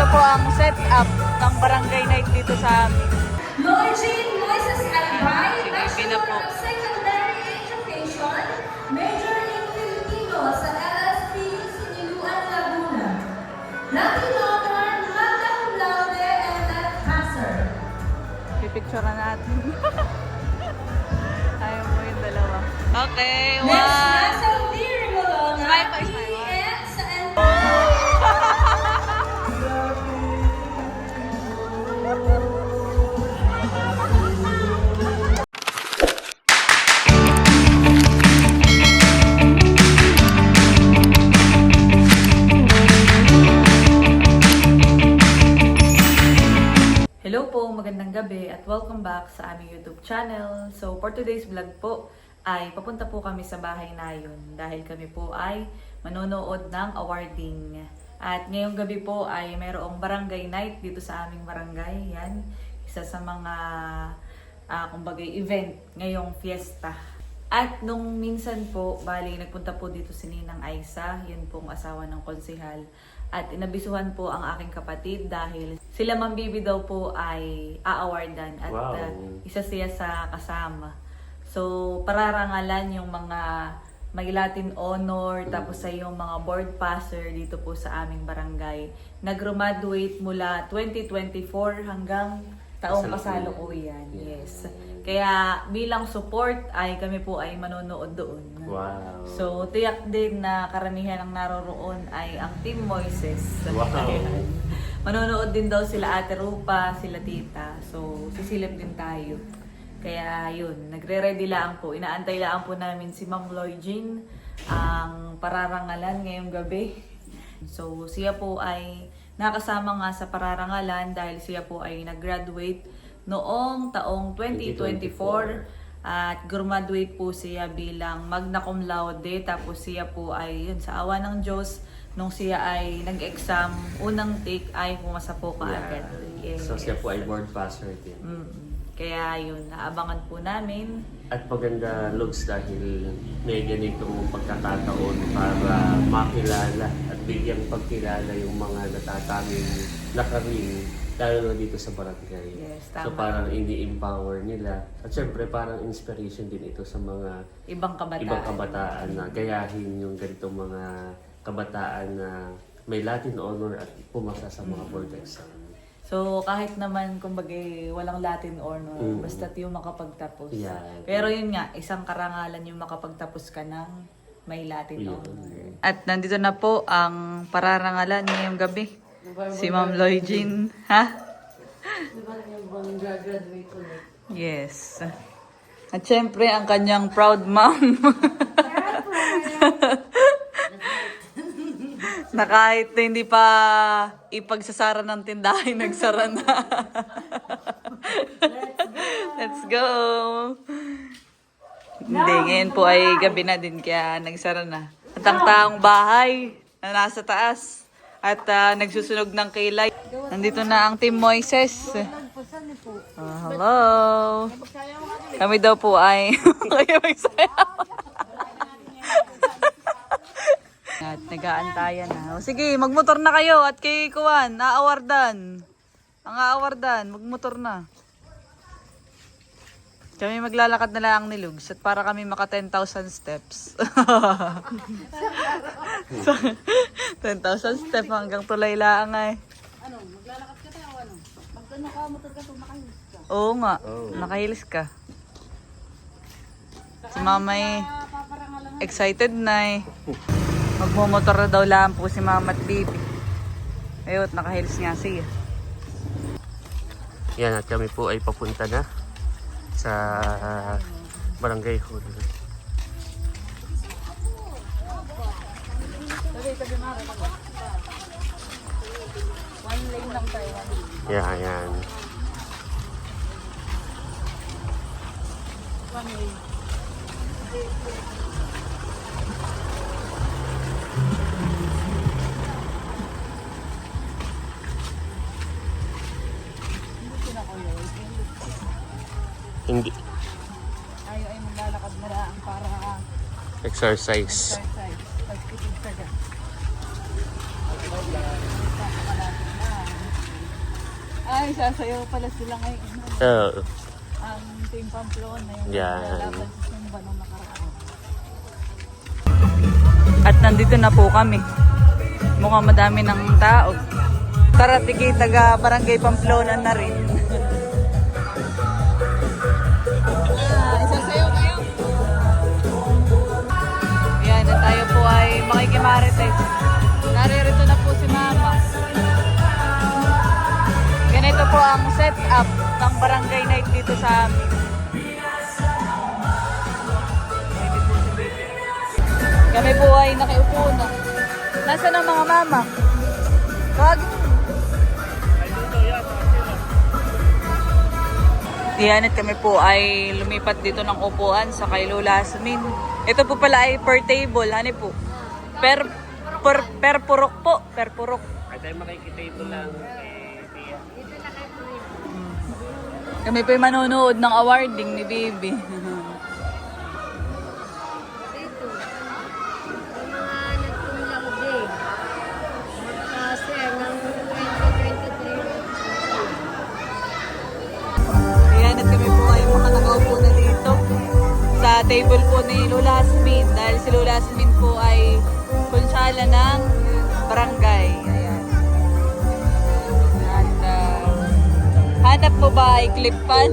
po ang setup ng barangay night dito sa amin. Lodging, Moises Albay, Sige na po. Bachelor of Secondary Education, Major in Filipino sa LSP Siniluan, Laguna. Latin honor, magna cum laude, and that passer. Pipicture na natin. Ayaw mo yung dalawa. Okay, Next, one. nasa Lear Molona, Smile pa, smile. PN sa Hello po, magandang gabi at welcome back sa aming YouTube channel. So for today's vlog po ay papunta po kami sa bahay nayon dahil kami po ay manonood ng awarding. At ngayong gabi po ay mayroong barangay night dito sa aming barangay. Yan, isa sa mga kumbaga event ngayong fiesta. At nung minsan po, bali nagpunta po dito si Ninang Aisa, yun pong asawa ng konsehal. At inabisuhan po ang aking kapatid dahil sila Ma'am Bibi daw po ay aawardan at Wow. Isa siya sa kasama. So pararangalan yung mga may Latin honor tapos sa yung mga board passer dito po sa aming barangay. Nag-graduate mula 2024 hanggang taong kasalukuyan. Yes. Kaya bilang support ay kami po ay manonood doon. Wow. So, tiyak din na karamihan ng naroroon ay ang Team Moises. Wow. Ayan. Manonood din daw sila Ate Rupa, sila Tita. So, sisilip din tayo. Kaya yun, nagre-ready lang po. Inaantay lang po namin si Ma'am Lloydine ang pararangalan ngayong gabi. So, siya po ay nakasama nga sa pararangalan dahil siya po ay nag-graduate noong taong 2024 at graduate po siya bilang magna cum laude tapos siya po ay yun sa awa ng Diyos nung siya ay nag-exam unang take ay pumasa po kaagad. Yes. So siya po ay board passer din. Kaya yun, naabangan po namin. At maganda looks dahil may ganitong pagkakataon para makilala at bigyang pagkilala yung mga natataming nakaring lalo na dito sa barangay. Yes, So tama. parang ini-empower nila. At syempre parang inspiration din ito sa mga Ibang kabataan. ibang kabataan na gayahin yung ganitong mga kabataan na may Latin honor at pumasa sa mga board exam. So, kahit naman, kumbaga, walang Latin honor, basta't yung makapagtapos. Yeah. Pero yun nga, isang karangalan yung makapagtapos ka ng may Latin Yeah. honor. At nandito na po ang pararangalan ngayong gabi. Si Ma'am Lloydine. Ha? Yes. At syempre, ang kanyang proud mom. Na kahit hindi pa ipagsasara ng tindahan, nagsara na. Let's go! Hindi, ngayon po ay gabi na din kaya nagsara na. At ang taong bahay na nasa taas at nagsusunog ng kilay. Nandito na ang Team Moises. Hello! Kami daw po ay kayo magsayaw. At nag-aantayan na. O, sige, magmotor na kayo at kay Kuwan, aawardan. Ang aawardan, magmotor na. Kami maglalakad na lang ni Lugs at para kami maka 10,000 steps. So, 10,000 steps hanggang tulay lang ay. Ano, maglalakad ka tayo, ano? Pag nakamotor ka, nakahilis ka. Oo nga, nakahilis ka. Si Mamay excited na eh. Magmumotor na daw lang po si Mama at Bibi. Ayun, nakahilis nga siya. Yan at kami po ay papunta na sa barangay hall. One lane lang tayo. Yan, yan. One lane. Hindi. Tayo ay maglalakad na lang para Exercise. exercise. Pagkitid sa dyan. Ay, sasayaw pala sila ngayon. Oo. Ang Team Pamplona yung Yan. laban sa Sumba nung nakaraan. At nandito na po kami. Mukhang madami ng tao. Tara, tiki, taga Barangay Pamplona na rin. Sasayaw kayo? Yan, at tayo po ay makikimarites. Naririto na po si Mama. Ganito po ang setup ng barangay night dito sa amin. Kami po ay nakiupo na. Nasaan ang mga mama? Wag. Yan, at kami po ay lumipat dito ng upuan sa kay Lola Asmin. Ito po pala ay per table, hani po. Per purok po, per purok. Ay tayo makikita ito lang Tia. Kami po ay manonood ng awarding ni Bibi. Dito. Yung mga nagtumlang din. Magkasir ng 2023. Yan, at kami po ay mga nakaupo na dito sa table po ni Lola Asmin. Dahil si Lola Asmin po ay konsyala ng barangay. Ayan. At hanap po ba ay clip-pan?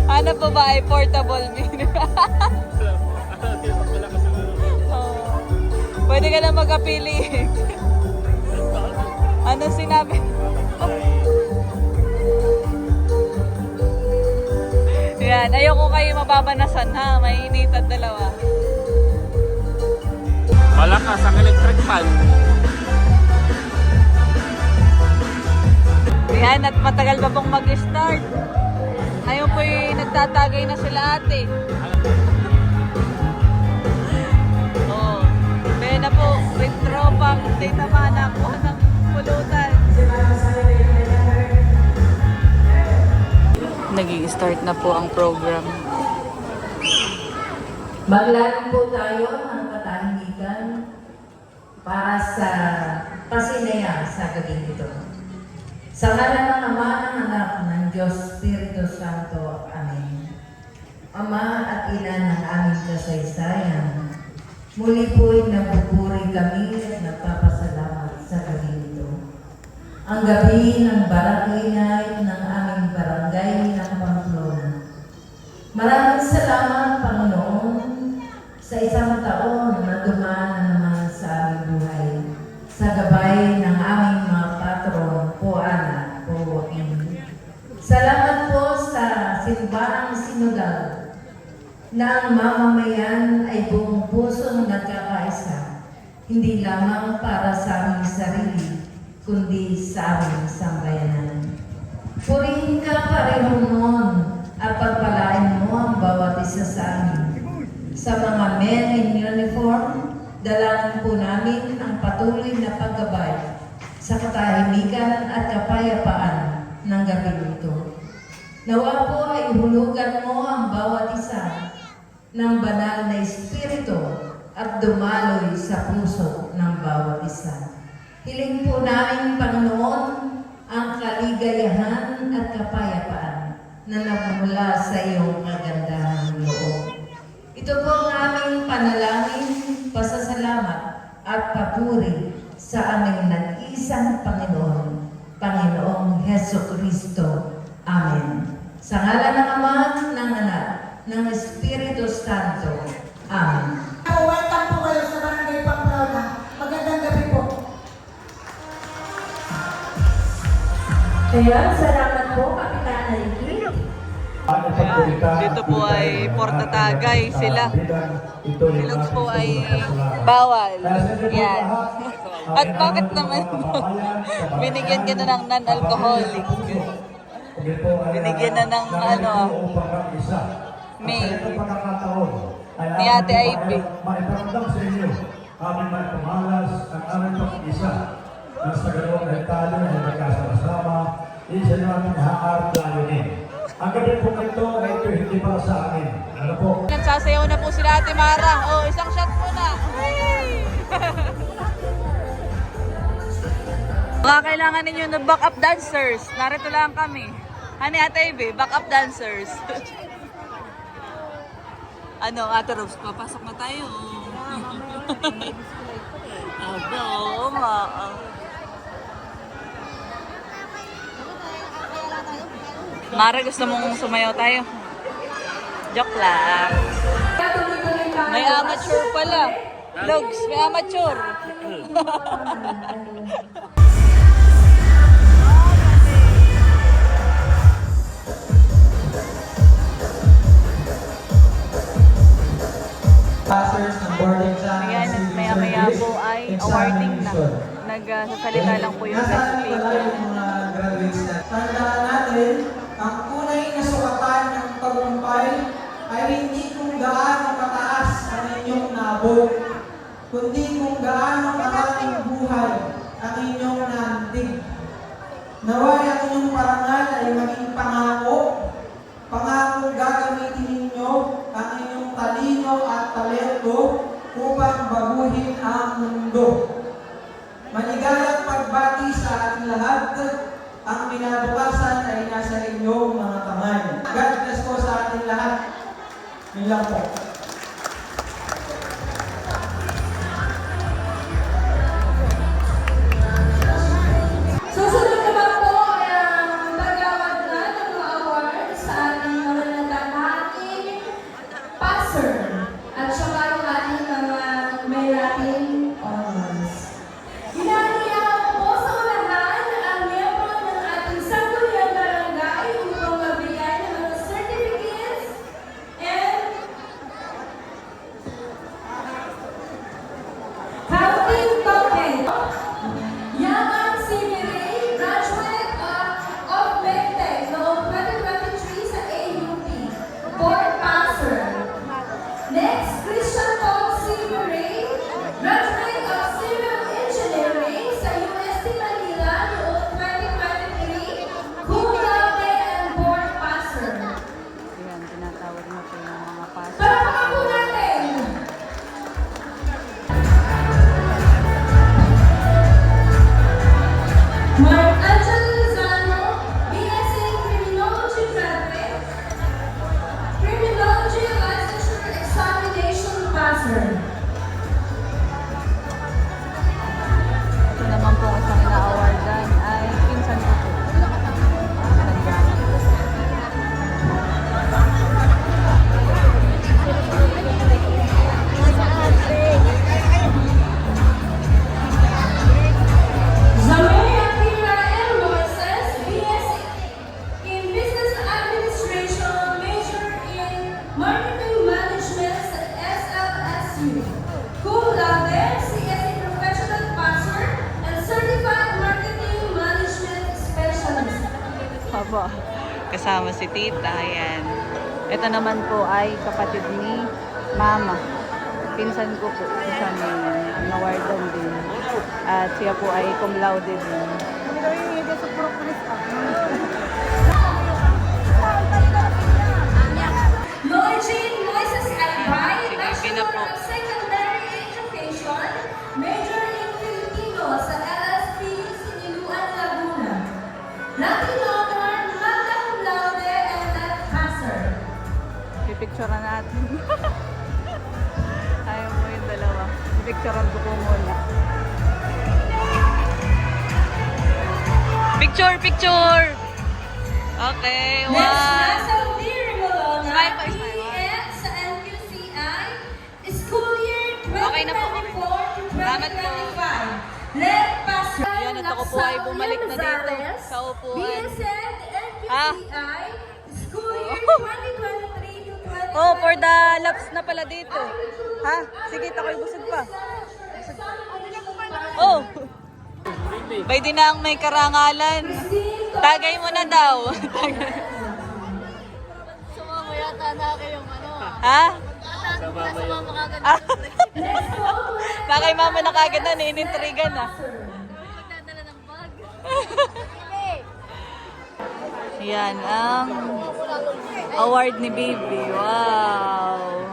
Hanap po ba ay portable bin? Oh. Pwede ka na magpili. Ano sinabi? Yan, ayoko kayo mababanasan ha, mainitan dalawa. Malakas ang electric fan. Yan, at matagal pa pong mag-start. Ngayon po'y nagtatagay na sila ate. Oh, kaya na po, with tropang data mana po ng pulutan. Nag-i-start na po ang program. Maglaan po tayo ng katahimikan para sa pasinaya sa gabing ito. Sa ngalan ng Ama, ng Anak, ng Diyos, Espiritu Santo. Amen. Ama at Ina ng aming kasaysayan, muli po'y nabuburi kami at nagpapasalamat sa gabing ito. Ang gabi ng barangay night ng aming barangay ng Pamplona. Maraming salamat, Panginoon, sa isang taon na dumaan na naman sa aming buhay. Sa gabay ng aming mga patron, po Ana, po Joaquin. Salamat po sa simbaang sinodal na ang mamamayan ay buong pusong nagkakaisa, hindi lamang para sa aming sarili, kundi sa aming sambayanan. Purihin ka, Panginoon, at pagpalain mo ang bawat isa sa amin. Sa mga men in uniform, dalangin po namin ang patuloy na paggabay sa katahimikan at kapayapaan ng gabi ito. Nawa po ay hulugan mo ang bawat isa ng banal na espiritu at dumaloy sa puso ng bawat isa. Hiling po namin, Panginoon, ang kaligayahan at kapayapaan na nagmumula sa iyong kagandahang loob. Ito po ang aming panalangin, pasasalamat at papuri sa aming nag-isang Panginoon, Panginoong Heso Kristo. Amen. Sa ngalan ng Ama, ng Anak, ng Espiritu Santo. Amen. Welcome po kayo sa Barangay Pamplona. Magandang gabi po. Kaya, salamat po, Kapitana Ricky. Dito po ay Porta Tagay sila. Silogs po ay bawal. Yan. At bakit naman binigyan ka na ng non-alcoholic? Binigyan na ng ano, May. Ni Ate Ivy. Maiparamdam sa inyo aming magpamalas ang aming pag-isa na sa ganoong ay tayo ay nagkasama-sama isa nyo aming haarap layunin. Ang gabi po ito ay ito hindi para sa amin. Ano po? Nagsasayaw na po sila Ate Mara. Oh, isang shot po na. Baka kailangan ninyo ng backup dancers. Narito lang kami. Hani Ate Ivy, backup dancers. Ano, Ate Rose, papasok na tayo. Aba, oo nga. Mara, gusto mong sumayaw tayo? Joke lang. May amateur pala. Logs, may amateur. Passers ng boarding exam. Ayan, at maya-maya po ay awarding na. Nagsasalita lang po yung Nasaan best pala paper. yung mga graduates na? Tandaan natin, ang tunay na sukatan ng tagumpay ay hindi kung gaano kataas ang inyong nabot, kundi kung gaano karaming buhay ang inyong naantig. Naway ang inyong parangal ay maging pangako, pangako gagamitin ninyo ang inyong talino at talento upang baguhin ang mundo. Maligayang pagbati sa ating lahat. Ang kinabukasan ay nasa inyong mga kamay. God bless po sa ating lahat. Yun lang po. Susunod naman po ang pag-award na ng mga awards sa ating mga nagkakating passer at saka yung ating mga may Latin honors. Hinahayaan po sa unahan ang miyembro ng ating sangguniang barangay upang magbigay ng mga certificates and counting token. Yaman Simiray, graduate of MEDTECH noong 2023 sa AUP, board passer. Next, Christian Paul Simiray, graduate of Civil Engineering sa UST Manila noong 2023, cum laude and board passer. Ayan, tinatawag na po yung mga pastor. Palakpakan po natin! Mark Angelo Lozano, BSc Criminology Graduate, Criminology Licensure Examination Passer. Ito naman po isang ina-awardan ay pinsan ko po. Zamea Kira M. Moises, BSc in Business Administration, major in Marketing Management sa SLSU. Cum laude, CSE Professional Passer and Certified Marketing Management Specialist. Aba, kasama si Tita, ayan. Ito naman po ay kapatid ni Mama. Pinsan ko po, isa may awardan din. At siya po ay cum laude din. Lloyd Jean Moises Albay, Sige, na po. Bachelor of Secondary Education, major in Filipino sa LSP Siniluan, Laguna. Latin honor, magna cum laude, and net passer. Pipicturean natin. Ayaw mo yung dalawa. Pipicturean ko po muna. Picture, picture! Okay, Next, one. Russell D. Remolona, Smile po, smile. BEd sa NQCI, school year Okay na po, okay. 2024 to Salamat po. 2025. Net passer. Yan, at ako po ay bumalik na dito sa upuan. BSN Ha? NQCI, school year 2023 to 2025. Oh, for the laps na pala dito. Ha? Sige, tako'y busog pa. Oh! Bay din na ang may karangalan. Tagay mo na daw. Sumama yata na kayong ano. Ha? Sumama ka agad. Ah. Baka kay mama na kagad na, ninintrigan na. Magdadala ng bag. Yan ang award ni Baby. Wow!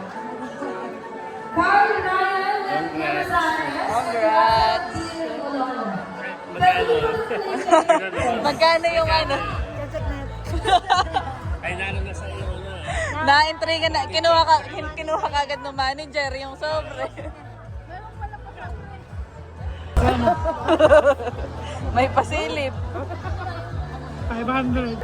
Carl Ryan Rosales. Congrats! Pero Magkano yung ano? Ay, nalo na sa iyo na. Na-intriga na. Kinuha ka agad ng manager yung sobre. May pasilip. 500.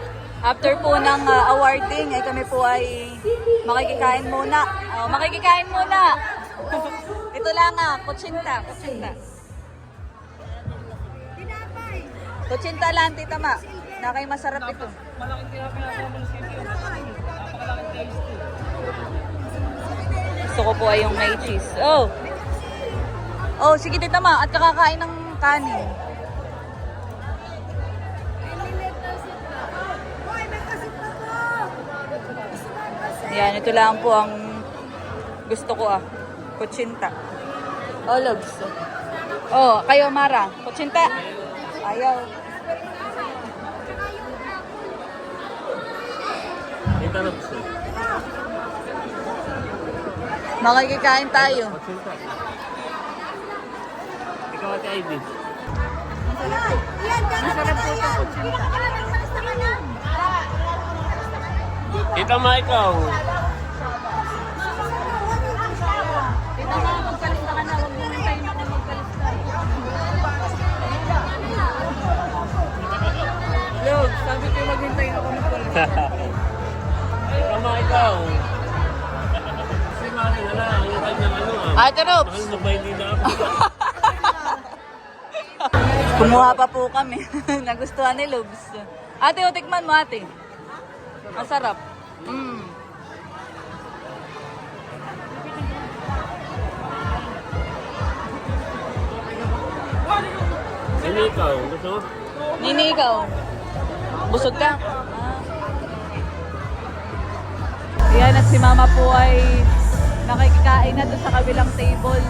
After po ng awarding, ay kami po ay makikikain muna. Makikikain muna. Ito lang kutsinta. Kutsinta lang, Tita Ma. Nakay masarap ito. Gusto ko po ay yung may cheese. Oh, sige Tita Ma. At kakakain ng kanin. Yan, ito lang po ang gusto ko Kutsinta. Olives. Kayo Mara. Kutsinta. Ayaw. Ito na gusto. Makikikain tayo. Ikaw ate Ivy. Masarap po ito kutsinta. Tita Ma, ikaw. Tita Ma, magpalista ka na. Huwag mo hintayin ako magpalista. Log, sabi ko maghintay ako magpalista. Tita Ma, ikaw. Si Mari na lang. Yung kanyang Ate Robs! Mahal na ba hindi na ako? Kumuha pa po kami. Nagustuhan ni Lobs. Ate, tikman mo ate. Masarap. Sino ikaw? Gusto mo? Nini, ikaw. Busog ka? Yan, at si Mama po ay nakikikain na doon sa kabilang table.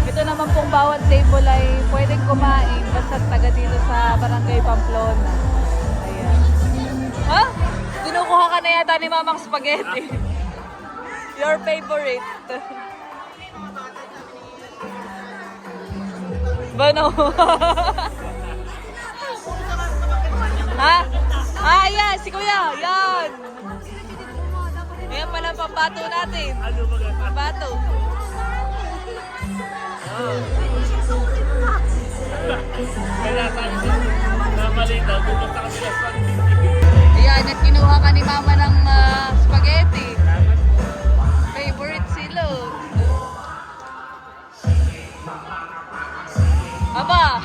Ito naman pong bawat table ay pwedeng kumain basta taga dito sa Barangay Pamplona. Ayan. Ha? Kinukuha ka na yata ni Mamang Spaghetti. Your favorite. Bano? Ha? Yan, si Kuya. Yan. Ayan pala ang pambato natin. Pambato. Kaya sabi siya, namalita, pupunta kami sa Sunday. Ayan, at kinuha ka ni Mama ng spaghetti. Favorite silog. Aba!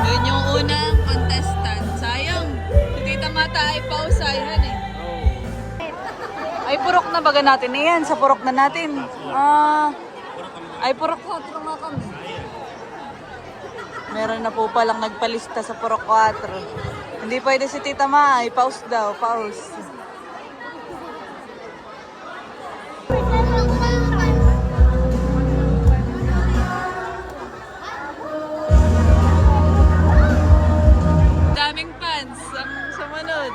Yun yung unang contestant. Sayang, si Tita Mata ay pausayan Ay, purok na baga natin na yan. Sa purok na natin. Ay, purok na. Ito nga kami. Meron na po palang nagpalista sa purok 4. Hindi pwede si Tita Ma. Ay, pause daw. Pause. Daming fans ang sumunod.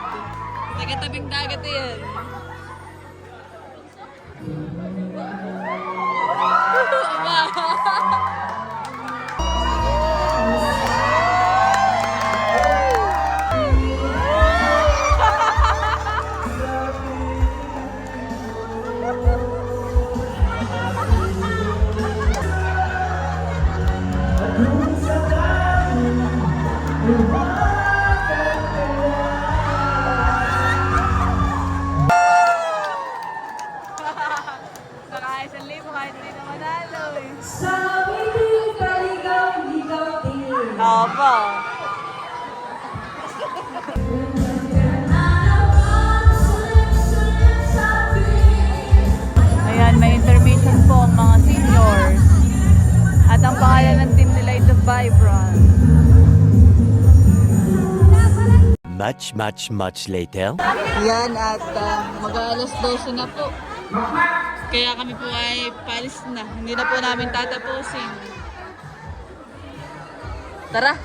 Taga-tabing dagat yan. Kahit 1,000 kahit hindi na manalo Sa piling kaligaw-ligaw din. Aba. Ayan, may intermission po ang mga seniors. At ang pangalan ng team nila ay The Vibrant. Much later. Yan at mag-aalas 12 na po. Kaya kami po ay palis na. Hindi na po namin tatapusin. Tara!